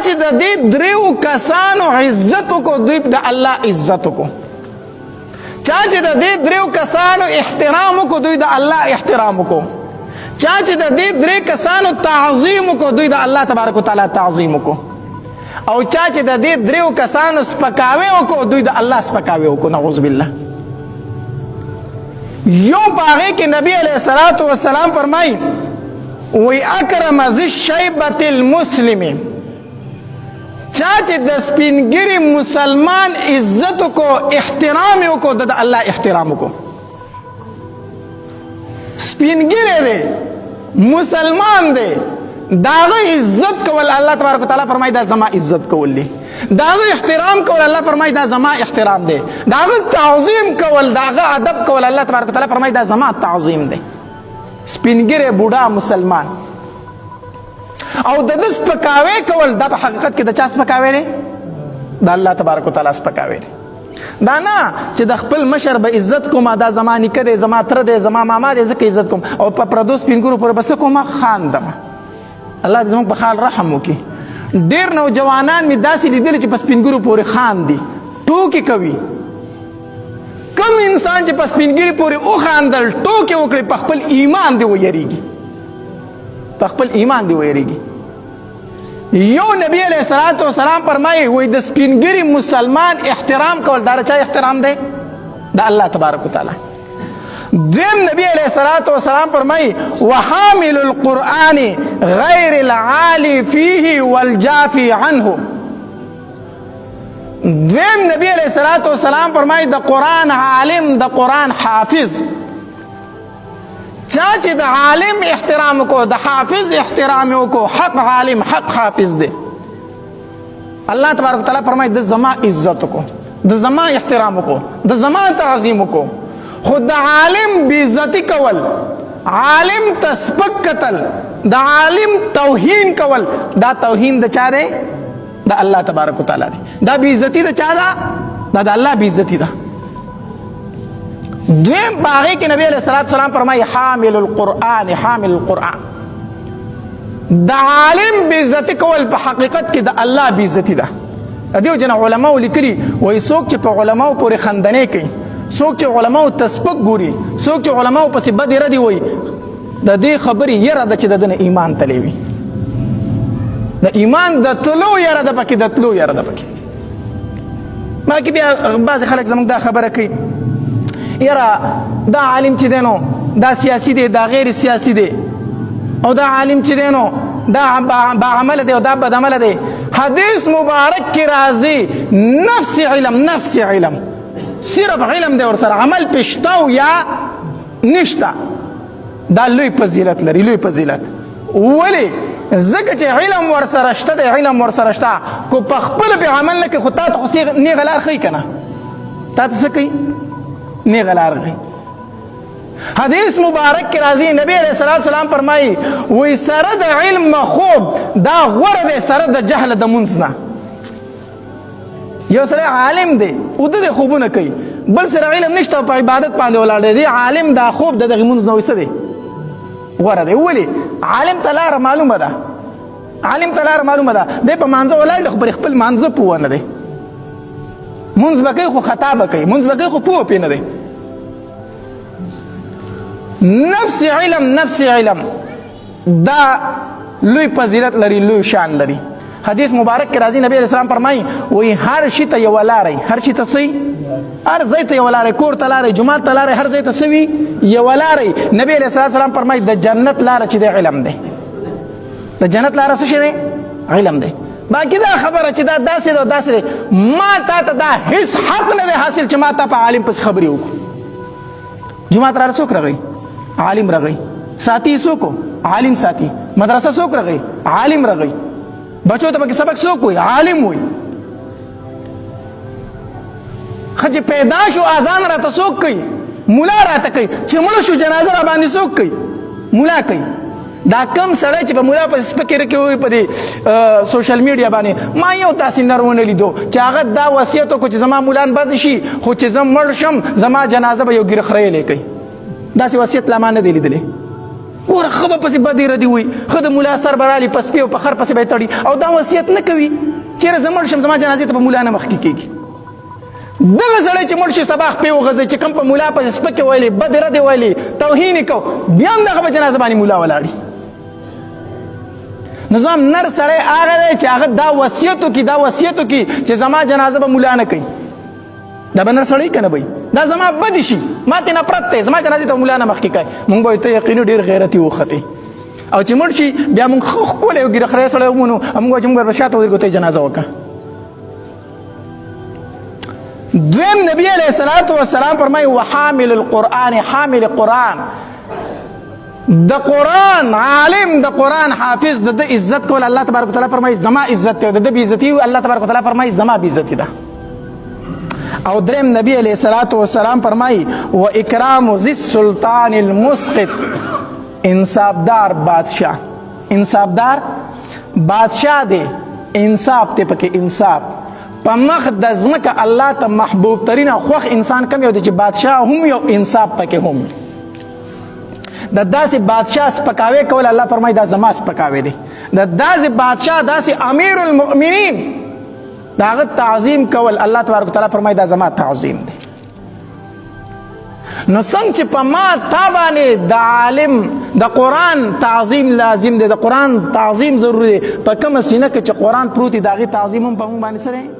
چې د دې دریو کسانو عزت وکړو دوی د الله عزت وکړو چا چې د دې دریو کسانو احترام وکړو دوی د الله احترام وکړو چا چې د دې درې کسانو تعظیم وکړو دوی د الله تبارک وتعالی تعظیم وکړو او چا چې د دې دریو کسانو سپکاوی وکړو دوی د الله سپکاوی وکړو نعوذ بالله یو باغې کې نبی علیہ الصلوۃ والسلام فرمایي وی اکرم ذی الشیبة المسلم چا چې د سپینګری مسلمان عزت کو احترام کو د الله احترام کو سپینګری دی مسلمان دی داغه عزت کول الله تبارک وتعالى فرمایي دا زما عزت کول دی داغه احترام کول الله فرمایي دا زما احترام دی داغه تعظیم کول داغه ادب کول الله تبارک وتعالى فرمایي دا زما تعظیم دی سپینګری بوډا مسلمان او د دې سپکاوی کول دا په حقیقت کې د چا سپکاوی دی د الله تبارک وتعالی سپکاوی دی دا نه چې د خپل مشر به عزت کوم دا زما نیکه دی زما تره دی زما ماما دی ځکه عزت کوم او په پردو سپینګرو پورې بس کوم خاندم الله دې زموږ په حال رحم وکړي ډېر نوجوانان مې داسې لیدلي چې په سپینګرو پورې خاندي ټوکې کوي کم انسان چې په سپینګري پورې وخاندل ټوکې وکړي په خپل ایمان دی ویریږي په خپل ایمان دی ویریږي یو نبی علیہ الصلوۃ والسلام فرمایي وای د سپینګری مسلمان احترام کول دا چا احترام دی د الله تبارک وتعالی دیم نبی علیہ الصلوۃ والسلام فرمایي وحامل القرآن غیر العالی فیه والجافی عنه دویم نبی علیہ الصلوۃ والسلام فرمایي د قرآن عالم د قرآن حافظ چا چې د عالم احترام کو د حافظ احترام کو حق عالم حق حافظ دی الله تبارک وتعالی فرمایي د زما عزت کو د زما احترام کو د زما تعظیم کو خود د عالم بے عزتی کول عالم تسبک قتل د عالم توهین کول دا توهین د چا دی د الله تبارک وتعالی دی دا بے عزتی د چا ده دا د الله بے عزتی ده دویم باغی کې نبی علیہ الصلوۃ والسلام فرمایي حامل القرآن حامل القرآن د عالم بے عزتی کول په حقیقت کې د الله بے عزتی ده دیو جن علماء لیکلي وای څوک چې په علماء پورې خندنې کوي څوک چې علماء تسبک ګوري څوک چې علماء پسې بد ردی وای د دې خبرې یره ده چې د دنه ایمان تللی وي د ایمان د تلو یره ده پکې د تلو یره ده پکې ما کې بیا بعض خلک زموږ دا خبره کوي یاره دا عالم چې دی نو دا سیاسی دی دا غیر سیاسی دی او دا عالم چې دی نو دا باعمل دی او دا بدعمل دی حدیث مبارک کې راځي نفس علم صرف علم دی ورسره عمل پشته او یا نشته دا لوی فضیلت لري لوی فضیلت ولې ځکه چې علم ورسره شته دی علم ورسره شته کو په خپل به عمل نه کې خو تا ته نیغه لار ښیي که نه تا ته څه کوي نیغه لار ښیي حدیث مبارک کې راځي نبی علیہ الصلوۃ والسلام فرمایي وی سره د علم خوب دا غوره دی سره د جهل د منځ نه یو سره عالم دی او د خوبونه کوي بل سره علم نشته په عبادت باندې ولاړ دی عالم دا خوب د دغه منځ نه وسه دی غوره دی ولی عالم ته لار معلومه ده عالم ته لار معلومه ده دی په مانځه ولاړ دی خو پر خپل مانځه پوه نه دی منځ به کوي خو خطا به کوي منځ به کوي خو پوه پې نه دی نفس علم دا لوی فضیلت لري لوی شان لري حدیث مبارک کې راځي نبی علیہ السلام فرمایي وی هر شي ته یو لارې هر شي ته سي هر ځای ته یو لارې کور ته لارې جماعت ته لارې هر ځای ته سوي یو لارې نبی علیہ السلام فرمایي د جنت لاره چې د علم دی د جنت لاره څه شي دی علم دی باقي دا خبره چې دا داسې ده داسې ده ما تا ته دا هیڅ حق نه دی حاصل چې ما تا په عالم پسې خبرې وکړو جماعت را څوک راغی عالم راغی ساتي څوک عالم ساتي مدرسه څوک راغی عالم راغی بچو ته پکې سبق څوک وي عالم وي خج پیدا شو اذان راته څوک کوي مولا راته کوي چې مړ شو جنازه را باندې څوک کوي مولا کوي دا کم سړی چې په مولا په سپکر کې وي په دې سوشل میډیا باندې ما یو تاسو نرونه لیدو چې هغه دا وصیت وکړي چې زما مولان بد شي خو چې زم مړ شم زما جنازه به یو ګرخړې لیکي داسې وصیت لا ما نه دی لیدلی ګوره ښه به پسې بدې ردې وي، ښه د ملا سر به رالي په سپي او په خر پسې به یې تړي او دا وصیت نه کوي چېرې زه مړ شم زما جنازې ته به ملا نه مخکې کېږي. دغه سړی چې مړ شي سبا خپې وغځوي چې کوم په ملا پسې سپکې ویلې بدې ردې ویلې توهین یې کو بیا هم دغه په جنازه باندې ملا ولاړي. نظام نر سړی هغه دی چې هغه دا وصیت وکړي چې زما جنازه به ملا نه کوي. دا به نر سړی که نه بی دا زما بدې شي ما ترې نفرت دی زما جنازې ته ملا نه مخکې کوي. موږ به ته یقیني ډېر غیرتي وختې او چې مړ شي بیا موږ ښکلی یو ګیره خری سړی ومونو موږ چې موږ به شاته ودرېږو ته یې جنازه وکړه. دویم نبی علیه الصلاة والسلام فرمایي وحامل القرآن حامل قرآن د قرآن عالم د قرآن حافظ د ده عزت کول الله تبارک وتعالی فرمایي زما عزت دی او د ده بېعزتي الله تبارک وتعالی فرمایي زما بېعزتي ده. او دریم نبی علیه الصلاة والسلام فرمایي و اکرام ذی السلطان المسقط انصافدار بادشاہ دی انصاف ته پکې انصاف په مخ د ځمکه الله ته محبوب ترین او خوښ انسان کم یو دی چې بادشاہ هم یو انصاف پکې هم د داسې بادشاہ سپکاوی کول الله فرمایي دا زما سپکاوی دی. د داسې بادشاہ داسې امیر المؤمنین د هغه تعظیم کول الله تبارک وتعالی فرمایي دا زما تعظیم دی. نو څنګه چې په ما تا باندې د عالم د قرآن تعظیم لازم دی د قرآن تعظیم ضروري دی په کومه سینه کې چې قرآن پروت دی د هغې تعظیم هم په موږ باندې سره